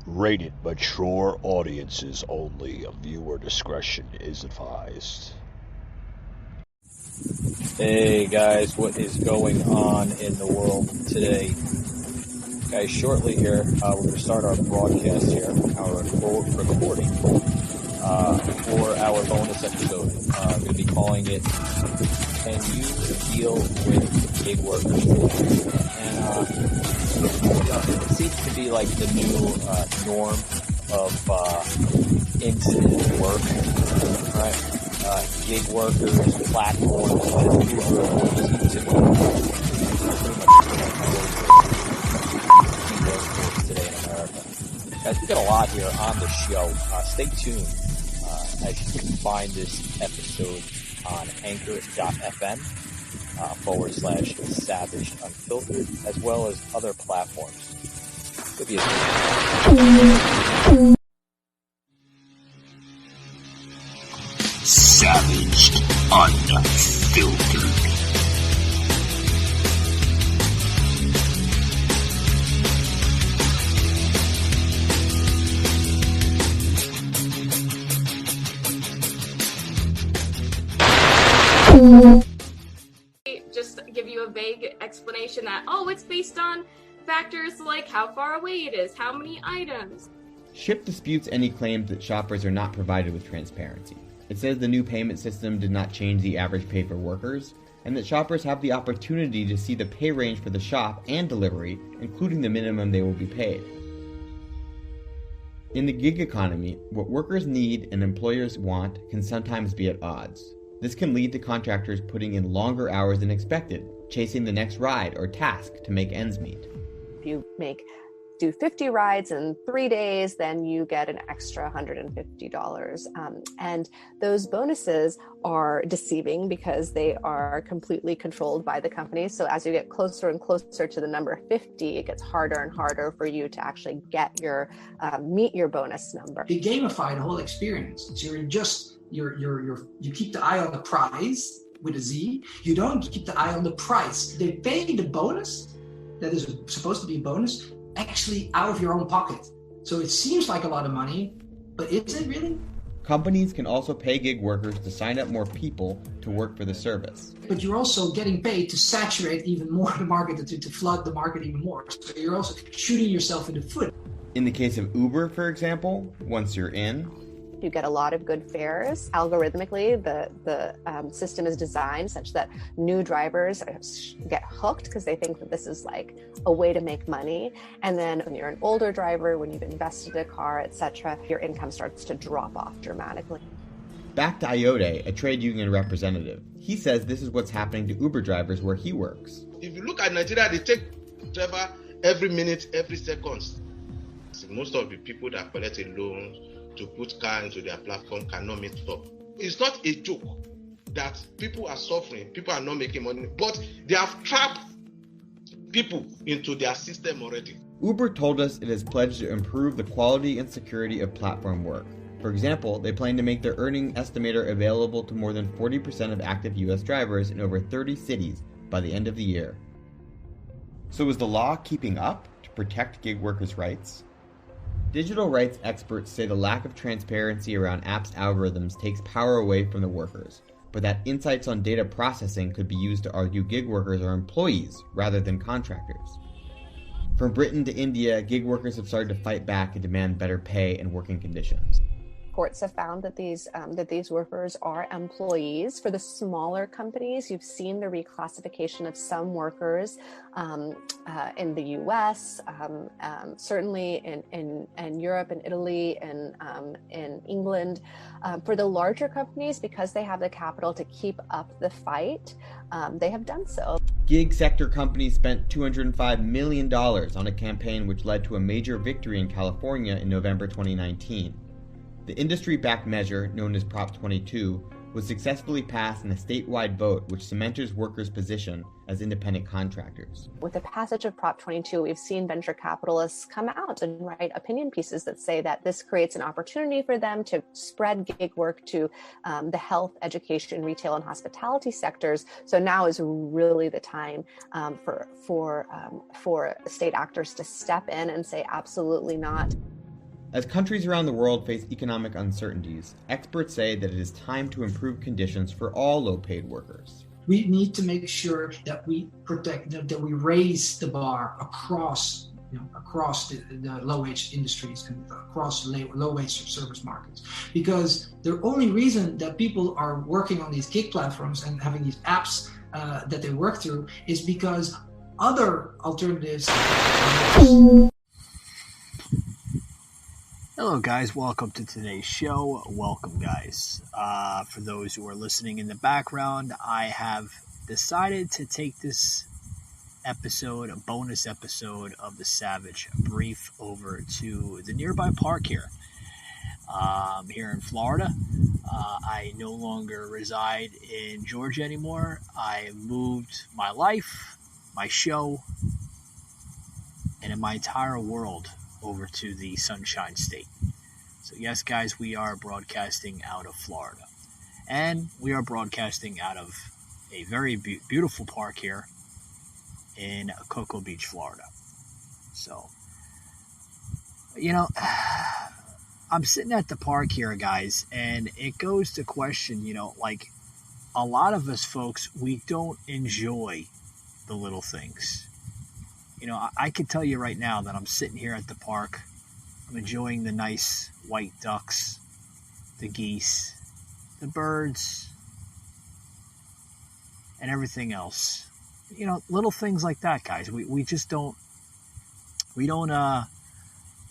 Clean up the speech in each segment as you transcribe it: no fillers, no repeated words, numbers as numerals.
Rated mature audiences only. Viewer discretion is advised. Hey guys, what is going on in the world today? Guys, shortly here, we're going to start our broadcast here, our recording for our bonus episode. I'm going to be calling it, Can You Deal with Gig Workers? And it seems to be like the new norm of instant work, right? Gig workers, platforms, and Uber seem to be pretty much today in America. Guys, we got a lot here on the show. Stay tuned as you can find this episode on anchor.fm /Savage Unfiltered, as well as other platforms. Could be Savaged Unfiltered. Just give you a vague explanation that, it's based on factors like how far away it is, how many items. SHIP disputes any claims that shoppers are not provided with transparency. It says the new payment system did not change the average pay for workers, and that shoppers have the opportunity to see the pay range for the shop and delivery, including the minimum they will be paid. In the gig economy, what workers need and employers want can sometimes be at odds. This can lead to contractors putting in longer hours than expected, chasing the next ride or task to make ends meet. If you do 50 rides in 3 days, then you get an extra $150. And those bonuses are deceiving because they are completely controlled by the company. So as you get closer and closer to the number 50, it gets harder and harder for you to actually get meet your bonus number. They gamify the whole experience. So you keep the eye on the prize with a Z. You don't keep the eye on the price. They pay the bonus that is supposed to be a bonus actually out of your own pocket. So it seems like a lot of money, but is it really? Companies can also pay gig workers to sign up more people to work for the service. But you're also getting paid to saturate even more the market, to flood the market even more. So you're also shooting yourself in the foot. In the case of Uber, for example, once you're in, you get a lot of good fares. Algorithmically, the system is designed such that new drivers get hooked because they think that this is like a way to make money. And then when you're an older driver, when you've invested in a car, etc., your income starts to drop off dramatically. Back to Iode, a trade union representative. He says this is what's happening to Uber drivers where he works. If you look at Nigeria, they take driver every minute, every second. Most of the people that collect a loan to put car into their platform cannot meet up. It's not a joke that people are suffering, people are not making money, but they have trapped people into their system already. Uber told us it has pledged to improve the quality and security of platform work. For example, they plan to make their earning estimator available to more than 40% of active US drivers in over 30 cities by the end of the year. So is the law keeping up to protect gig workers' rights? Digital rights experts say the lack of transparency around apps' algorithms takes power away from the workers, but that insights on data processing could be used to argue gig workers are employees rather than contractors. From Britain to India, gig workers have started to fight back and demand better pay and working conditions. Courts have found that these workers are employees. For the smaller companies, you've seen the reclassification of some workers in the U.S., certainly in Europe and Italy and in England. For the larger companies, because they have the capital to keep up the fight, they have done so. Gig sector companies spent $205 million on a campaign which led to a major victory in California in November 2019. The industry-backed measure, known as Prop 22, was successfully passed in a statewide vote which cements workers' position as independent contractors. With the passage of Prop 22, we've seen venture capitalists come out and write opinion pieces that say that this creates an opportunity for them to spread gig work to the health, education, retail, and hospitality sectors. So now is really the time for state actors to step in and say absolutely not. As countries around the world face economic uncertainties, experts say that it is time to improve conditions for all low-paid workers. We need to make sure that we protect, that we raise the bar across the low-wage industries and across low-wage service markets. Because the only reason that people are working on these gig platforms and having these apps that they work through is because other alternatives. Hello guys, welcome to today's show. Welcome guys. For those who are listening in the background, I have decided to take this episode, a bonus episode of the Savage Brief, over to the nearby park here. Here in Florida. I no longer reside in Georgia anymore. I moved my life, my show, and in my entire world over to the Sunshine State. So yes, guys, we are broadcasting out of Florida. And we are broadcasting out of a very beautiful park here in Cocoa Beach, Florida. So, I'm sitting at the park here, guys, and it goes to question, like a lot of us folks, we don't enjoy the little things. I can tell you right now that I'm sitting here at the park. I'm enjoying the nice white ducks, the geese, the birds, and everything else. Little things like that, guys. We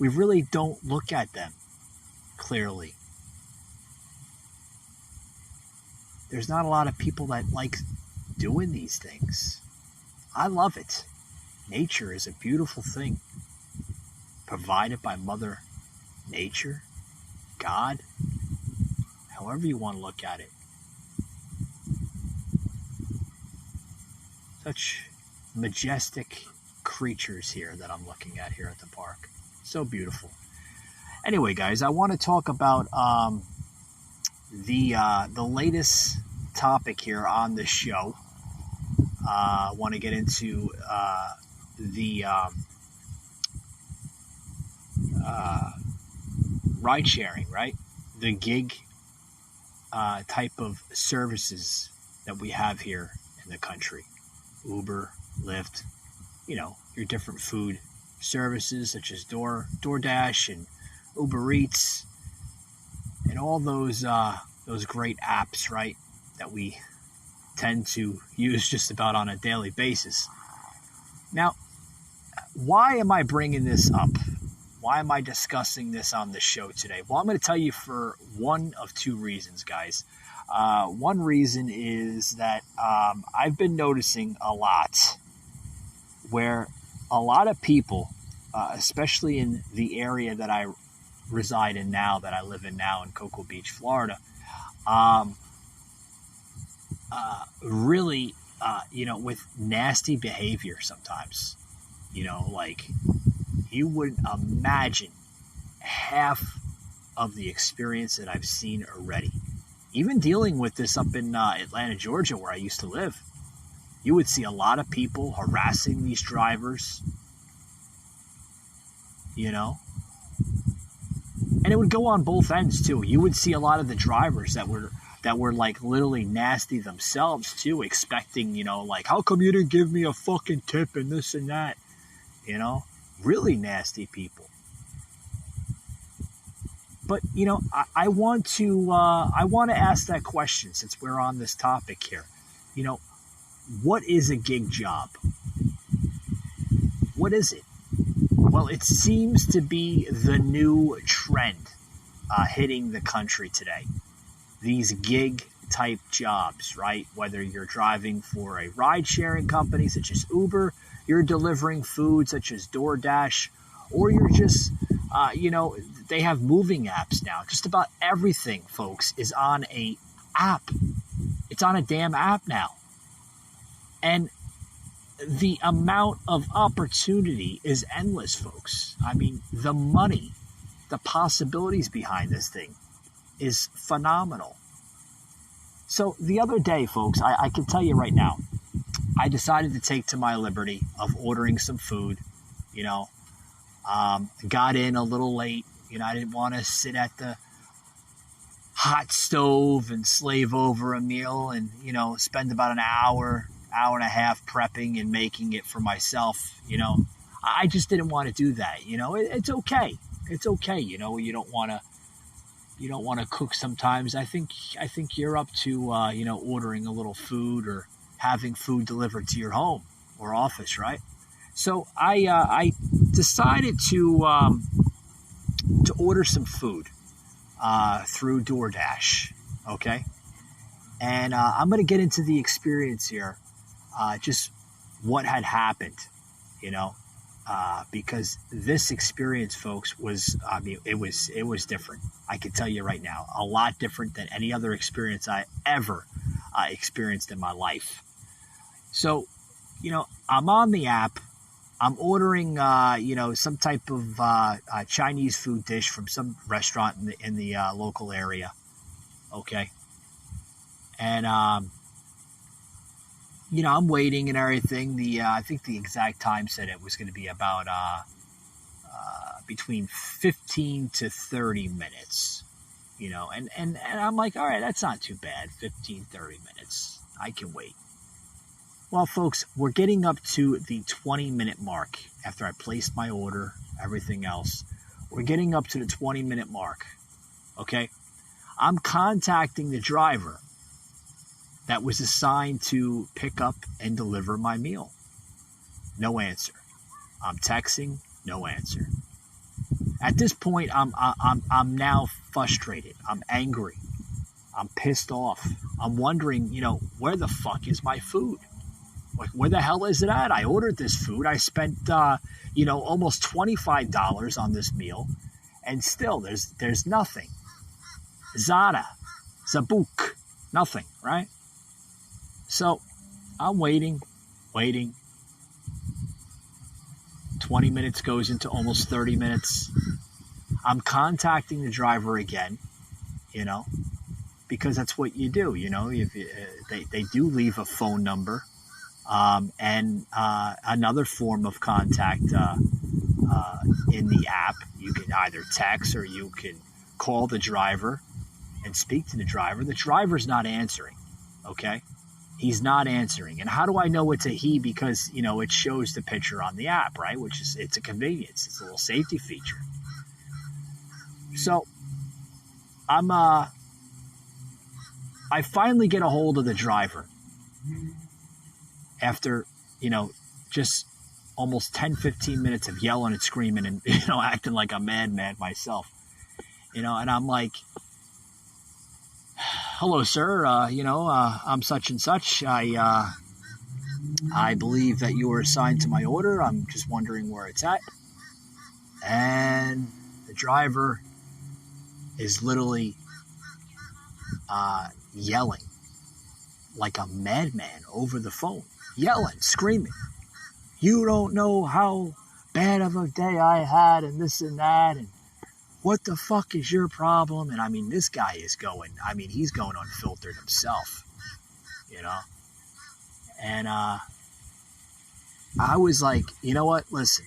really don't look at them clearly. There's not a lot of people that like doing these things. I love it. Nature is a beautiful thing, provided by Mother Nature, God, however you want to look at it. Such majestic creatures here that I'm looking at here at the park. So beautiful. Anyway, guys, I want to talk about the latest topic here on the show. I want to get into the ride sharing, right? The gig type of services that we have here in the country. Uber, Lyft, your different food services such as Doordash and Uber Eats and all those great apps, right, that we tend to use just about on a daily basis. Now, why am I bringing this up? Why am I discussing this on the show today? Well, I'm going to tell you for one of two reasons, guys. One reason is that I've been noticing a lot where a lot of people, especially in the area that I reside in now, that I live in now in Cocoa Beach, Florida, really, with nasty behavior sometimes. Like you wouldn't imagine half of the experience that I've seen already. Even dealing with this up in Atlanta, Georgia, where I used to live, you would see a lot of people harassing these drivers, and it would go on both ends too. You would see a lot of the drivers that were like literally nasty themselves too, expecting, like, how come you didn't give me a fucking tip and this and that, really nasty people. But, I want to ask that question since we're on this topic here. What is a gig job? What is it? Well, it seems to be the new trend hitting the country today. These gig type jobs, right? Whether you're driving for a ride sharing company such as Uber, you're delivering food such as Doordash, or you're just, they have moving apps now. Just about everything, folks, is on a app. It's on a damn app now. And the amount of opportunity is endless, folks. I mean, the money, the possibilities behind this thing is phenomenal. So the other day, folks, I can tell you right now, I decided to take to my liberty of ordering some food, got in a little late, You know, I didn't want to sit at the hot stove and slave over a meal and, you know, spend about an hour and a half prepping and making it for myself. You know, I just didn't want to do that. You know, it's okay. It's okay. You know, you don't want to cook sometimes. I think you're up to, you know, ordering a little food or having food delivered to your home or office, right? So I decided to order some food through Doordash, okay? And I'm going to get into the experience here, just what had happened, you know, because this experience, folks, was, I mean, it was different. I can tell you right now, a lot different than any other experience I ever experienced in my life. So, you know, I'm on the app. I'm ordering, you know, some type of Chinese food dish from some restaurant in the local area. Okay. And, you know, I'm waiting and everything. I think the exact time said it was going to be about between 15 to 30 minutes, you know, and I'm like, all right, that's not too bad. 15, 30 minutes. I can wait. Well, folks, we're getting up to the 20-minute mark after I placed my order, everything else. We're getting up to the 20-minute mark, okay? I'm contacting the driver that was assigned to pick up and deliver my meal. No answer. I'm texting, no answer. At this point, I'm now frustrated. I'm angry. I'm pissed off. I'm wondering, you know, where the fuck is my food? Like, where the hell is it at? I ordered this food. I spent, you know, almost $25 on this meal, and still there's nothing. Zada, Zabuk, nothing, right? So I'm waiting. 20 minutes goes into almost 30 minutes. I'm contacting the driver again, you know, because that's what you do, you know. If they do leave a phone number. And another form of contact in the app. You can either text or you can call the driver and speak to the driver. The driver's not answering, okay? He's not answering. And how do I know it's a he? Because, you know, it shows the picture on the app, right? Which is, it's a convenience. It's a little safety feature. So I finally get a hold of the driver. After, you know, just almost 10, 15 minutes of yelling and screaming and, you know, acting like a madman myself, you know, and I'm like, hello, sir, you know, I'm such and such. I believe that you were assigned to my order. I'm just wondering where it's at. And the driver is literally yelling like a madman over the phone. Yelling, screaming. You don't know how bad of a day I had and this and that and what the fuck is your problem? And I mean, this guy is going, I mean, he's going unfiltered himself, you know? And I was like, you know what? Listen,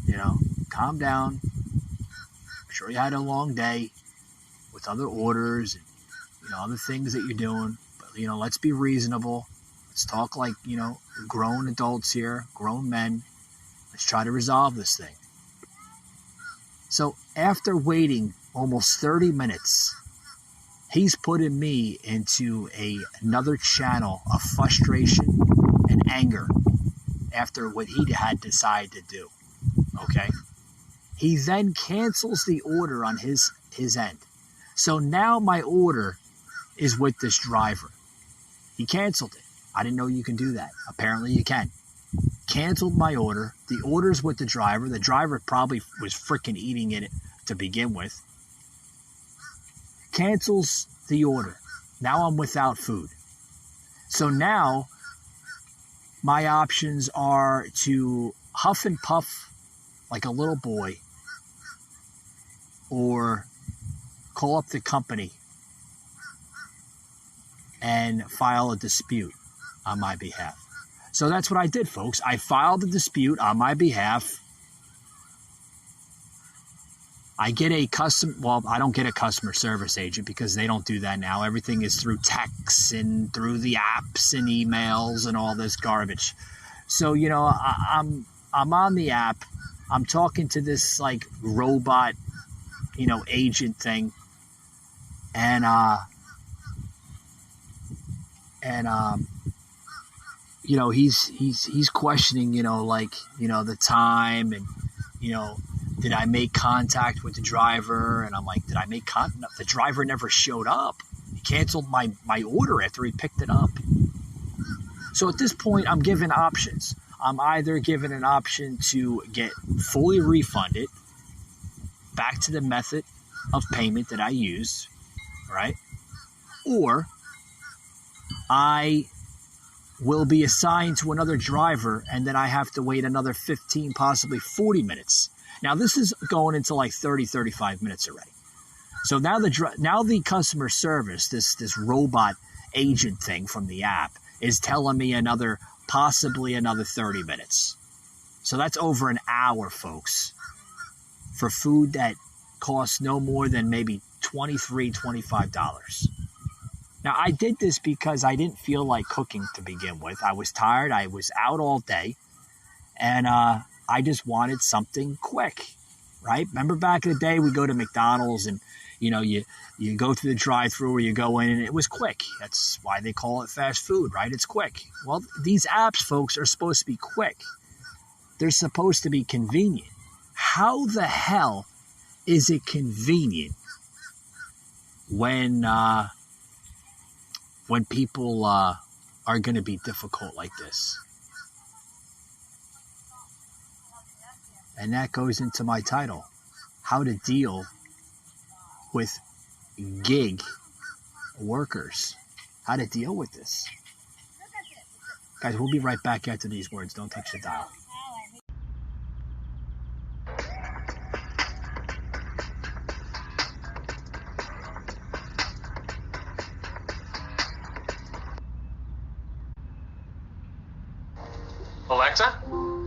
you know, calm down. I'm sure you had a long day with other orders and, you know, other things that you're doing. But, you know, let's be reasonable. Let's talk like, you know, grown adults here, grown men. Let's try to resolve this thing. So after waiting almost 30 minutes, he's putting me into another channel of frustration and anger after what he had decided to do. Okay? He then cancels the order on his end. So now my order is with this driver. He canceled it. I didn't know you can do that. Apparently you can. Canceled my order. The order's with the driver. The driver probably was freaking eating it to begin with. Cancels the order. Now I'm without food. So now my options are to huff and puff like a little boy or call up the company and file a dispute on my behalf. So that's what I did, folks. I filed a dispute on my behalf. I get a I don't get a customer service agent because they don't do that now. Everything is through texts and through the apps and emails and all this garbage. So, I'm on the app. I'm talking to this like robot, agent thing. And he's questioning, the time and, did I make contact with the driver? And I'm like, did I make contact? The driver never showed up. He canceled my order after he picked it up. So at this point, I'm given options. I'm either given an option to get fully refunded back to the method of payment that I used, right? Or I will be assigned to another driver and then I have to wait another 15, possibly 40 minutes. Now, this is going into like 30, 35 minutes already. So now the customer service, this robot agent thing from the app, is telling me possibly another 30 minutes. So that's over an hour, folks, for food that costs no more than maybe $23, $25. Now, I did this because I didn't feel like cooking to begin with. I was tired. I was out all day. And I just wanted something quick, right? Remember back in the day, we go to McDonald's and, you go through the drive-thru or you go in and it was quick. That's why they call it fast food, right? It's quick. Well, these apps, folks, are supposed to be quick. They're supposed to be convenient. How the hell is it convenient when people are going to be difficult like this? And that goes into my title, how to deal with gig workers. How to deal with this. Guys, we'll be right back after these words. Don't touch the dial. Alexa,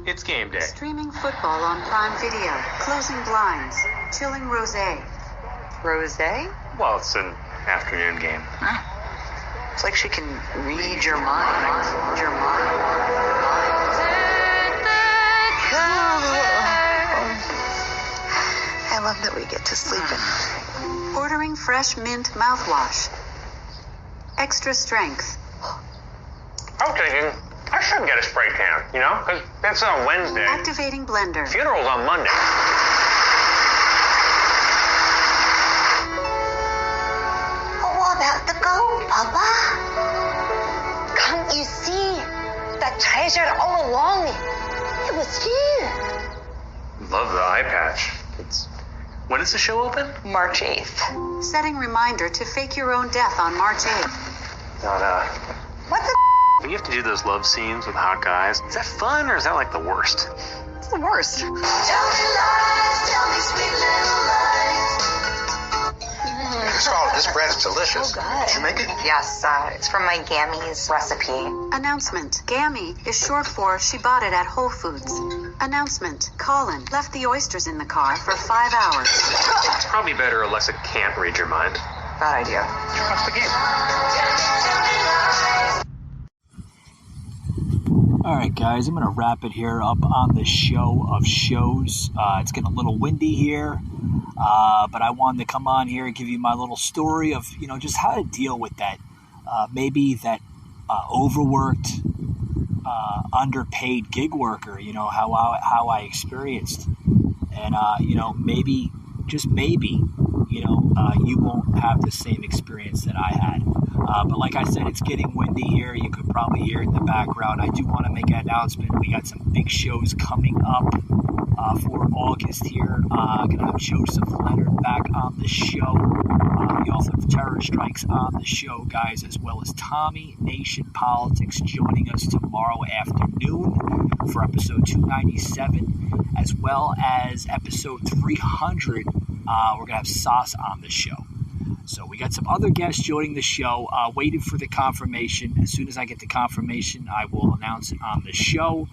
it's game day. Streaming football on Prime Video. Closing blinds. Chilling rosé. Rosé? Well, it's an afternoon game. Huh. It's like she can read your mind. Your mind. I love that we get to sleep in. Ordering fresh mint mouthwash. Extra strength. I'm thinking I should get a spray tan, because that's on Wednesday. Activating blender. Funeral's on Monday. What about the gold, Papa? Can't you see? That treasure all along. It was here. Love the eye patch. When does the show open? March 8th. Setting reminder to fake your own death on March 8th. What the? We have to do those love scenes with hot guys. Is that fun or is that like the worst? It's the worst. Tell me lies, tell me sweet little lies. This bread's delicious. Oh, good. Did you make it? Yes, it's from my Gammy's recipe. Announcement. Gammy is short for she bought it at Whole Foods. Announcement. Colin left the oysters in the car for 5 hours. It's probably better Alexa can't read your mind. Bad idea. What's the game? All right, guys, I'm going to wrap it here up on the show of shows. It's getting a little windy here, but I wanted to come on here and give you my little story of, just how to deal with that. Maybe that overworked, underpaid gig worker, how I experienced. And, maybe, just maybe, you won't have the same experience that I had. But like I said, it's getting windy here. You could probably hear it in the background. I do want to make an announcement. We got some big shows coming up for August here. Going to have Joseph Leonard back on the show. The author of Terror Strikes on the show, guys, as well as Tommy Nation Politics joining us tomorrow afternoon for episode 297, as well as episode 300. We're going to have Sauce on the show. So we got some other guests joining the show, waiting for the confirmation. As soon as I get the confirmation, I will announce it on the show.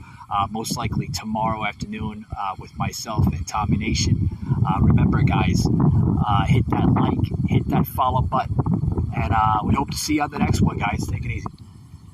most likely tomorrow afternoon with myself and Tommy Nation. Remember, guys, hit that like, hit that follow button, and we hope to see you on the next one, guys. Take it easy.